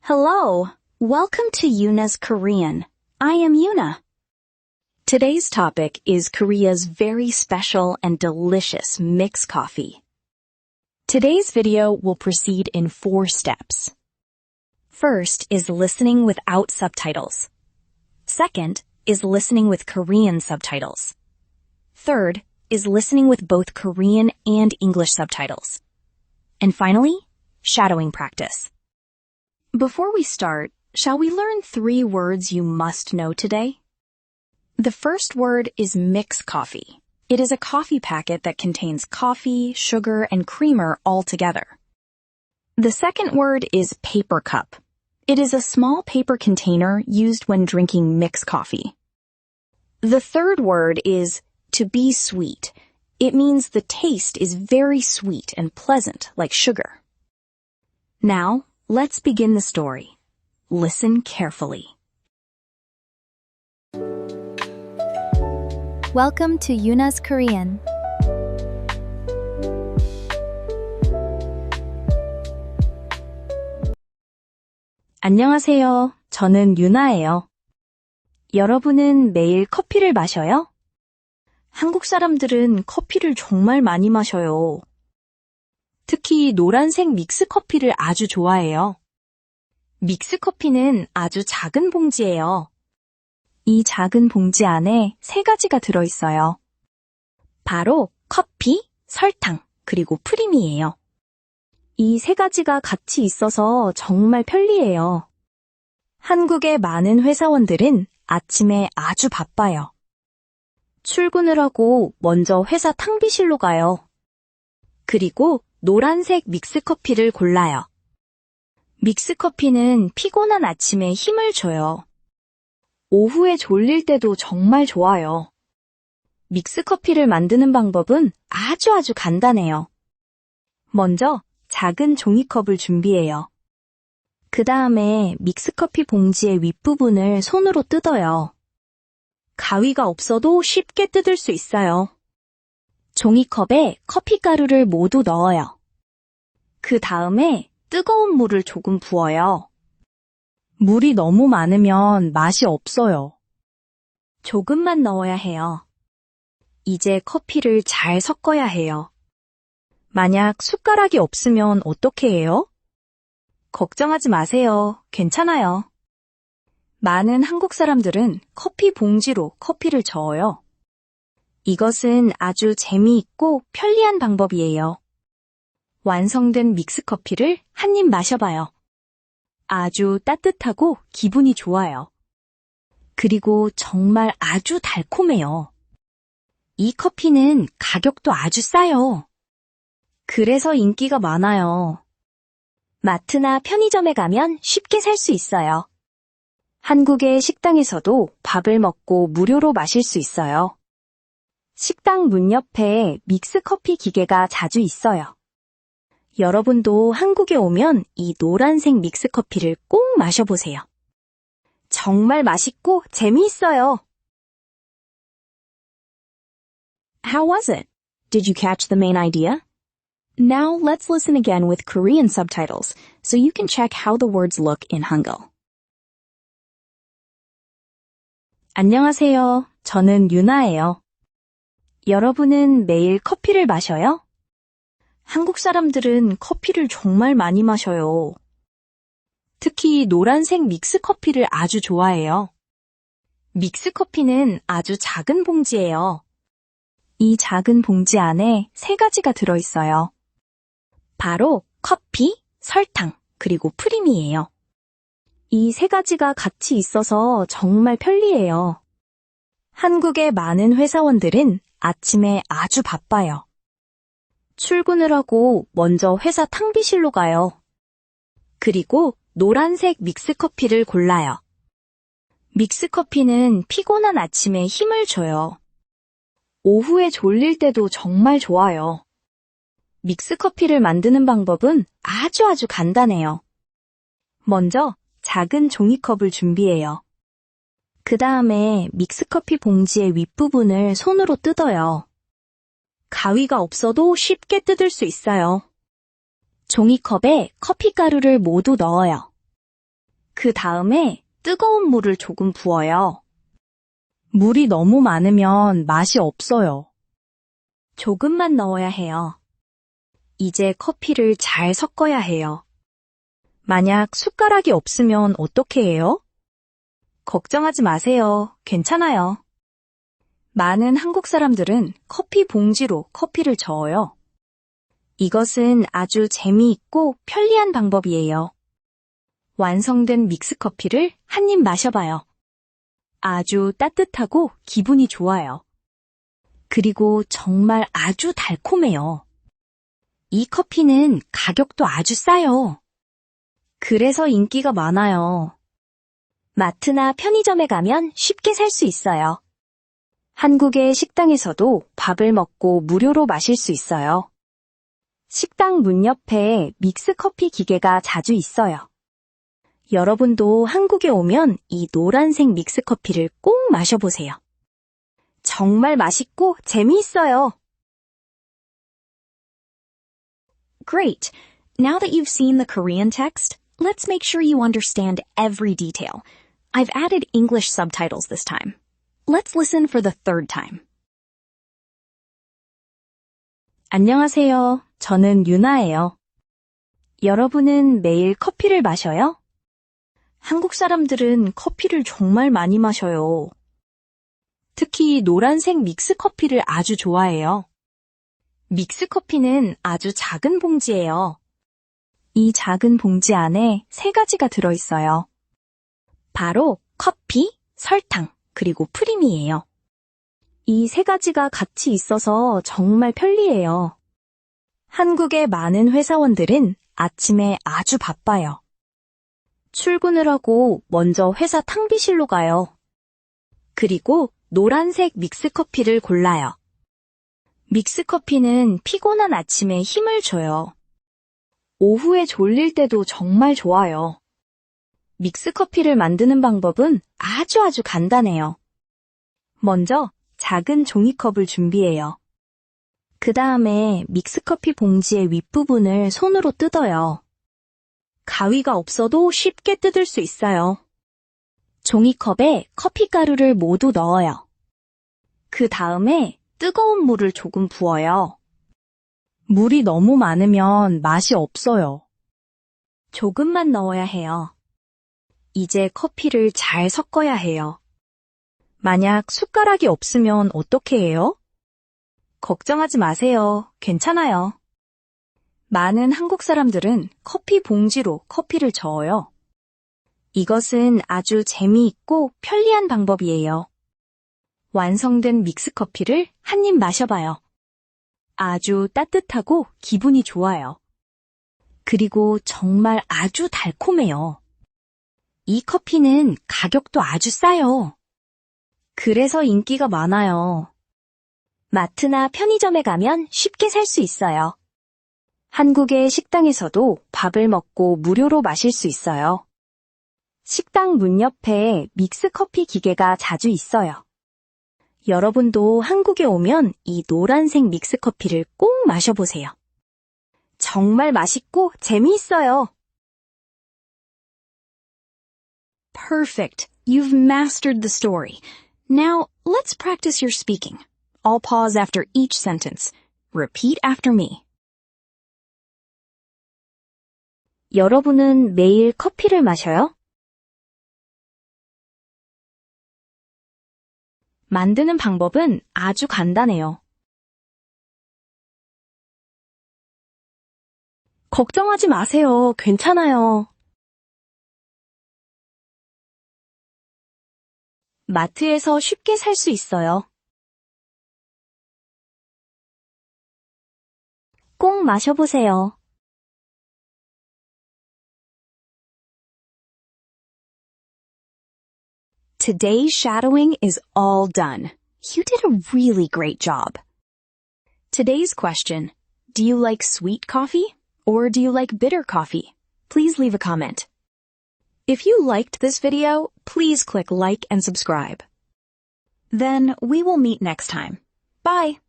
Hello, welcome to Yuna's Korean. I am Yuna. Today's topic is Korea's very special and delicious mixed coffee. Today's video will proceed in 4 steps. First is listening without subtitles. Second is listening with Korean subtitles. Third is listening with both Korean and English subtitles. And finally, shadowing practice. Before we start, shall we learn 3 words you must know today? The first word is mixed coffee. It is a coffee packet that contains coffee, sugar, and creamer all together. The second word is paper cup. It is a small paper container used when drinking mixed coffee. The third word is to be sweet. It means the taste is very sweet and pleasant like sugar. Now, let's begin the story. Listen carefully. Welcome to Yuna's Korean. 안녕하세요. 저는 유나예요. 여러분은 매일 커피를 마셔요? 한국 사람들은 커피를 정말 많이 마셔요. 특히 노란색 믹스커피를 아주 좋아해요. 믹스커피는 아주 작은 봉지예요. 이 작은 봉지 안에 3가지가 들어있어요. 바로 커피, 설탕, 그리고 프림이에요. 이 3가지가 같이 있어서 정말 편리해요. 한국의 많은 회사원들은 아침에 아주 바빠요. 출근을 하고 먼저 회사 탕비실로 가요. 그리고 노란색 믹스커피를 골라요. 믹스커피는 피곤한 아침에 힘을 줘요. 오후에 졸릴 때도 정말 좋아요. 믹스커피를 만드는 방법은 아주 간단해요. 먼저 작은 종이컵을 준비해요. 그 다음에 믹스커피 봉지의 윗부분을 손으로 뜯어요. 가위가 없어도 쉽게 뜯을 수 있어요. 종이컵에 커피가루를 모두 넣어요. 그 다음에 뜨거운 물을 조금 부어요. 물이 너무 많으면 맛이 없어요. 조금만 넣어야 해요. 이제 커피를 잘 섞어야 해요. 만약 숟가락이 없으면 어떻게 해요? 걱정하지 마세요. 괜찮아요. 많은 한국 사람들은 커피 봉지로 커피를 저어요. 이것은 아주 재미있고 편리한 방법이에요. 완성된 믹스커피를 한 입 마셔봐요. 아주 따뜻하고 기분이 좋아요. 그리고 정말 아주 달콤해요. 이 커피는 가격도 아주 싸요. 그래서 인기가 많아요. 마트나 편의점에 가면 쉽게 살 수 있어요. 한국의 식당에서도 밥을 먹고 무료로 마실 수 있어요. 식당 문 옆에 믹스커피 기계가 자주 있어요. 여러분도 한국에 오면 이 노란색 믹스커피를 꼭 마셔보세요. 정말 맛있고 재미있어요. How was it? Did you catch the main idea? Now let's listen again with Korean subtitles so you can check how the words look in Hangul. 안녕하세요. 저는 유나예요. 여러분은 매일 커피를 마셔요? 한국 사람들은 커피를 정말 많이 마셔요. 특히 노란색 믹스커피를 아주 좋아해요. 믹스커피는 아주 작은 봉지예요. 이 작은 봉지 안에 3가지가 들어있어요. 바로 커피, 설탕, 그리고 프림이에요. 이 3가지가 같이 있어서 정말 편리해요. 한국의 많은 회사원들은 아침에 아주 바빠요. 출근을 하고 먼저 회사 탕비실로 가요. 그리고 노란색 믹스커피를 골라요. 믹스커피는 피곤한 아침에 힘을 줘요. 오후에 졸릴 때도 정말 좋아요. 믹스커피를 만드는 방법은 아주 간단해요. 먼저 작은 종이컵을 준비해요. 그 다음에 믹스커피 봉지의 윗부분을 손으로 뜯어요. 가위가 없어도 쉽게 뜯을 수 있어요. 종이컵에 커피가루를 모두 넣어요. 그 다음에 뜨거운 물을 조금 부어요. 물이 너무 많으면 맛이 없어요. 조금만 넣어야 해요. 이제 커피를 잘 섞어야 해요. 만약 숟가락이 없으면 어떻게 해요? 걱정하지 마세요. 괜찮아요. 많은 한국 사람들은 커피 봉지로 커피를 저어요. 이것은 아주 재미있고 편리한 방법이에요. 완성된 믹스커피를 한 입 마셔봐요. 아주 따뜻하고 기분이 좋아요. 그리고 정말 아주 달콤해요. 이 커피는 가격도 아주 싸요. 그래서 인기가 많아요. 마트나 편의점에 가면 쉽게 살 수 있어요. 한국의 식당에서도 밥을 먹고 무료로 마실 수 있어요. 식당 문 옆에 믹스커피 기계가 자주 있어요. 여러분도 한국에 오면 이 노란색 믹스커피를 꼭 마셔보세요. 정말 맛있고 재미있어요. Great! Now that you've seen the Korean text, let's make sure you understand every detail. I've added English subtitles this time. Let's listen for the third time. 안녕하세요. 저는 유나예요. 여러분은 매일 커피를 마셔요? 한국 사람들은 커피를 정말 많이 마셔요. 특히 노란색 믹스커피를 아주 좋아해요. 믹스커피는 아주 작은 봉지예요. 이 작은 봉지 안에 3가지가 들어있어요. 바로 커피, 설탕, 그리고 프림이에요. 이 3가지가 같이 있어서 정말 편리해요. 한국의 많은 회사원들은 아침에 아주 바빠요. 출근을 하고 먼저 회사 탕비실로 가요. 그리고 노란색 믹스커피를 골라요. 믹스커피는 피곤한 아침에 힘을 줘요. 오후에 졸릴 때도 정말 좋아요. 믹스커피를 만드는 방법은 아주 간단해요. 먼저 작은 종이컵을 준비해요. 그 다음에 믹스커피 봉지의 윗부분을 손으로 뜯어요. 가위가 없어도 쉽게 뜯을 수 있어요. 종이컵에 커피가루를 모두 넣어요. 그 다음에 뜨거운 물을 조금 부어요. 물이 너무 많으면 맛이 없어요. 조금만 넣어야 해요. 이제 커피를 잘 섞어야 해요. 만약 숟가락이 없으면 어떻게 해요? 걱정하지 마세요. 괜찮아요. 많은 한국 사람들은 커피 봉지로 커피를 저어요. 이것은 아주 재미있고 편리한 방법이에요. 완성된 믹스커피를 한 입 마셔봐요. 아주 따뜻하고 기분이 좋아요. 그리고 정말 아주 달콤해요. 이 커피는 가격도 아주 싸요. 그래서 인기가 많아요. 마트나 편의점에 가면 쉽게 살 수 있어요. 한국의 식당에서도 밥을 먹고 무료로 마실 수 있어요. 식당 문 옆에 믹스커피 기계가 자주 있어요. 여러분도 한국에 오면 이 노란색 믹스커피를 꼭 마셔보세요. 정말 맛있고 재미있어요. Perfect! You've mastered the story. Now, let's practice your speaking. I'll pause after each sentence. Repeat after me. 여러분은 매일 커피를 마셔요? 만드는 방법은 아주 간단해요. 걱정하지 마세요. 괜찮아요. 마트에서 쉽게 살 수 있어요. 꼭 마셔보세요. Today's shadowing is all done. You did a really great job. Today's question: do you like sweet coffee or do you like bitter coffee? Please leave a comment. If you liked this video, please click like and subscribe. Then we will meet next time. Bye!